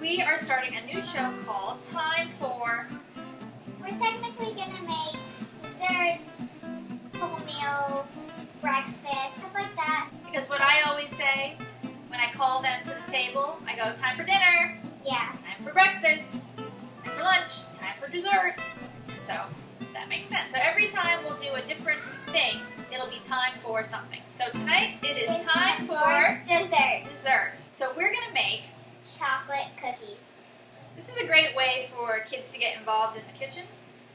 we are starting a new show called Time For. We're technically gonna make desserts, full meals, breakfast, stuff like that. Because what I always say when I call them to the table, I go, time for dinner, Yeah. time for breakfast, time for lunch, time for dessert. So that makes sense. So every time we'll do a different thing, it'll be time for something. So tonight it is time for dessert. So we're gonna make Chocolate cookies. This is a great way for kids to get involved in the kitchen.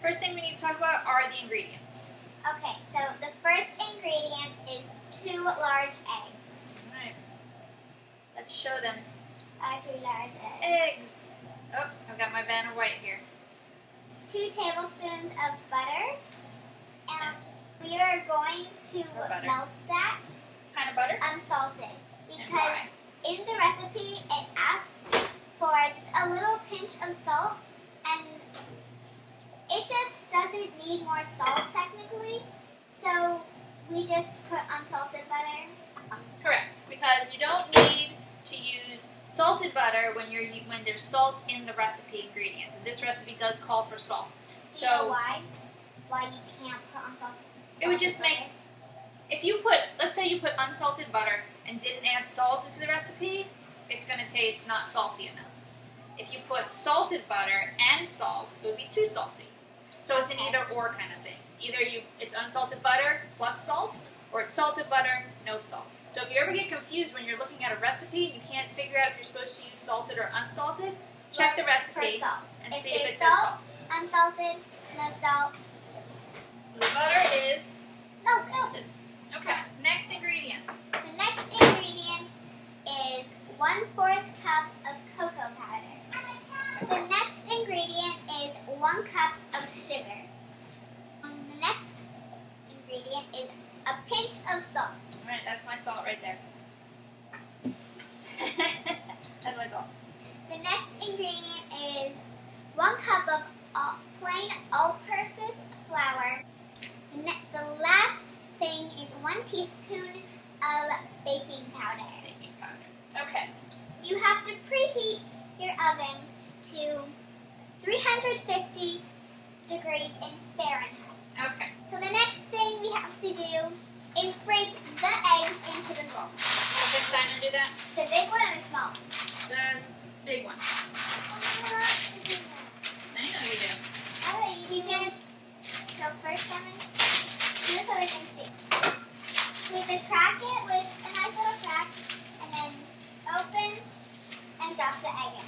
First thing we need to talk about are the ingredients. Okay, so the first ingredient is 2 large eggs. Alright. Let's show them 2 large eggs. eggs. Oh, I've got my Vanna White here. 2 tablespoons of butter. And we are going to butter. melt that Kind of butter? unsalted. And Because why? in the recipe, it asks for just a little pinch of salt, and it just doesn't need more salt technically, so we just put unsalted butter. Correct, because you don't need to use salted butter when there's salt in the recipe ingredients, and this recipe does call for salt. Do you know why? Why you can't put unsalted? It would just make, if you put, let's say you put unsalted butter and didn't add salt into the recipe, it's going to taste not salty enough. If you put salted butter and salt, it would be too salty. So it's an either or kind of thing. Either it's unsalted butter plus salt, or it's salted butter, no salt. So if you ever get confused when you're looking at a recipe and you can't figure out if you're supposed to use salted or unsalted, check the recipe for salt. and If see if there's it says salt. Unsalted, no salt. So the butter is Melted. Okay, next ingredient. The next ingredient is 1/4 cup of cocoa powder. The next ingredient is 1 cup of sugar. The next ingredient is a pinch of salt. Alright, that's my salt right there. That's my salt. The next ingredient is 1 cup of plain all-purpose flour. The last thing is 1 teaspoon of baking powder. Baking powder. Okay. You have to preheat your oven to 350 degrees in Fahrenheit. Okay. So the next thing we have to do is break the eggs into the bowl. Does Simon do that? The big one and the small one. The big one. I know you do. He's going to show first, Simon. Do it so they can see. We have to crack it with a nice little crack, and then open and drop the egg in.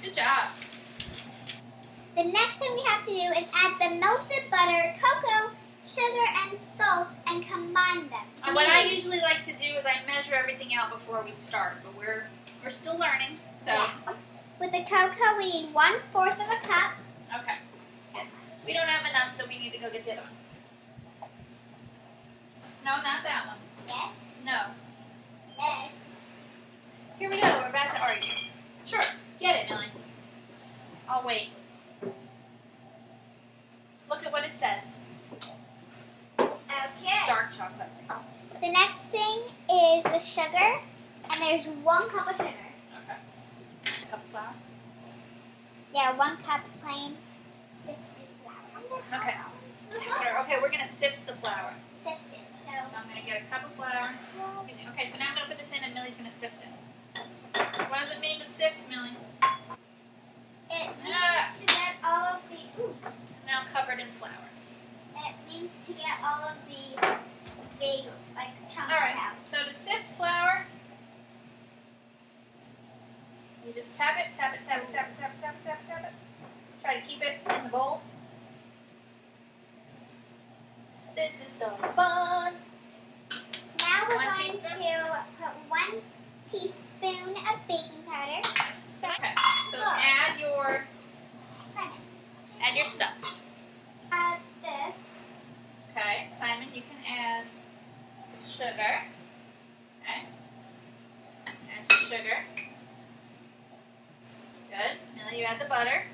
Good job. The next thing we have to do is add the melted butter, cocoa, sugar, and salt, and combine them. And what I usually like to do is I measure everything out before we start, but we're still learning, so. Yeah. With the cocoa, we need 1/4 of a cup. Okay. We don't have enough, so we need to go get the other one. No, not that one. Yes. No. Yes. Here we go. We're about to argue. Sure. Get it, Millie. I'll wait. Look at what it says. Okay. Dark chocolate. The next thing is the sugar, and there's 1 cup of sugar. Okay. Cup of flour. Yeah, 1 cup plain sifted flour. Okay. Okay, we're going to sift the flour. Sifted. So I'm going to get a cup of flour. Okay, so now I'm going to put this in and Millie's going to sift it. What does it mean to sift, Millie? It means to get all of the. Now covered in flour. It means to get all of the big, chunks Alright, out. so to sift flour, you just tap it, tap it, tap it, tap it, tap it, tap it, tap it, tap it. Try to keep it in the bowl. This is so fun. Now we're 1 going teaspoon? to put 1 teaspoon of baking powder. Okay, so add your stuff. Add this. Okay, Simon, you can add sugar. Okay. Add your sugar. Good. Millie, you add the butter.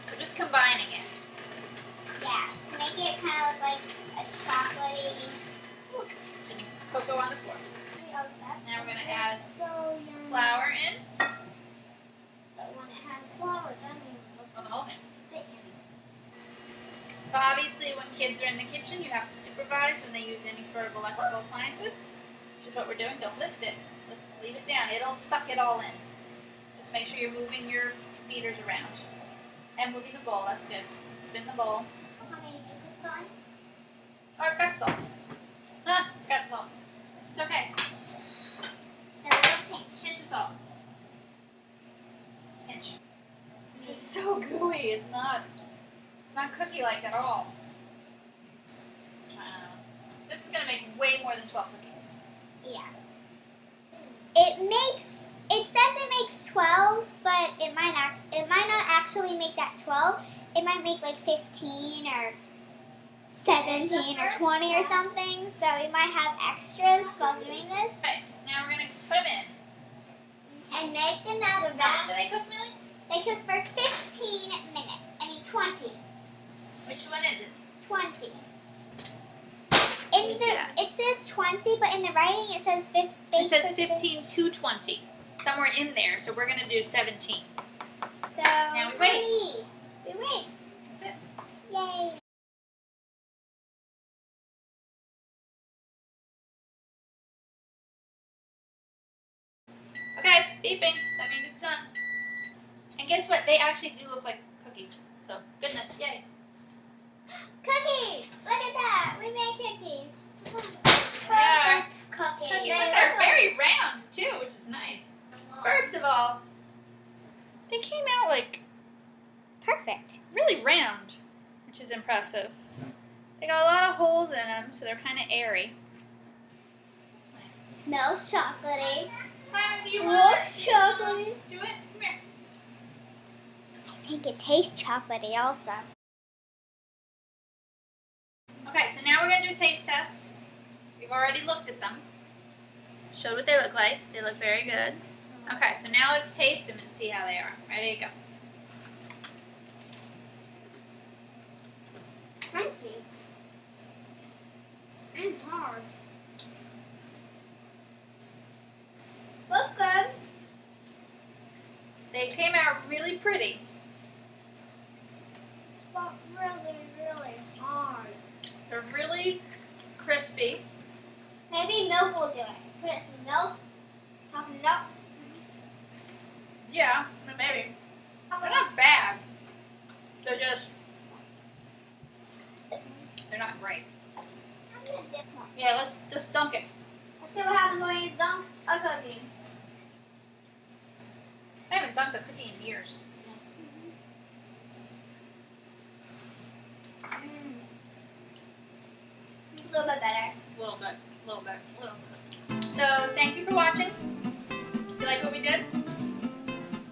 We're just combining it. Yeah, to make it kind of look like a chocolatey Obviously, when kids are in the kitchen, you have to supervise when they use any sort of electrical appliances, which is what we're doing. Don't lift it. Leave it down. It'll suck it all in. Just make sure you're moving your beaters around. And moving the bowl. That's good. Spin the bowl. How many chocolates on? Oh, I forgot salt. Ah, forgot salt. It's okay. So a little pinch. Pinch of salt. Pinch. This is so gooey. It's not cookie-like at all. Let's try another one. This is going to make way more than 12 cookies. Yeah. It says it makes 12, but it might not actually make that 12. It might make like 15 or 17 or 20 or something. So we might have extras while doing this. Okay, now we're going to put them in. And make another How long do they batch. cook, Millie? They cook for 15 minutes. 20. Which one is it? 20. me see that. It says 20, but in the writing it says 15. It says 15 to 20. Somewhere in there, so we're going to do 17. So Now we wait. We wait. That's it. Yay. Okay, beeping. That means it's done. And guess what? They actually do look like cookies. So, goodness, yay. Cookies! Look at that! We made cookies. Yeah. Perfect cookies. Cookies, They look, they're look like- very round, too, which is nice. First of all, they came out like perfect. really round, which is impressive. They got a lot of holes in them, so they're kind of airy. Smells chocolatey. Simon, do you want Looks chocolatey. do it? Come here. I think it tastes chocolatey also. Okay, so now we're going to do a taste test. We've already looked at them. Showed what they look like. They look very good. Okay, so now let's taste them and see how they are. Ready to go. Crunchy. And hard. Look good. They came out really pretty. But really, really hard. They're really crispy. Maybe milk will do it. Put in some milk. Toughen it up. Yeah, maybe. They're not bad. They're just, they're not great. I'm gonna dip one. Yeah, let's just dunk it. Let's see what happens when you dunk a cookie. I haven't dunked a cookie in years. A little bit better. A little bit. So, thank you for watching. You like what we did?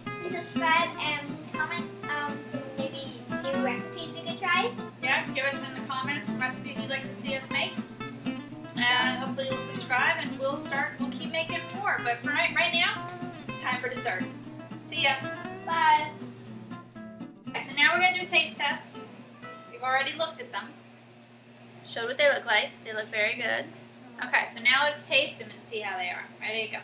Please subscribe and comment some maybe new recipes we could try. Yeah, give us in the comments some recipes you'd like to see us make. And hopefully you'll subscribe and we'll keep making more. But for right now, it's time for dessert. See ya. Bye. Okay, so now we're going to do a taste test. We've already looked at them. Showed what they look like. They look very good. Okay, so now let's taste them and see how they are. Ready to go.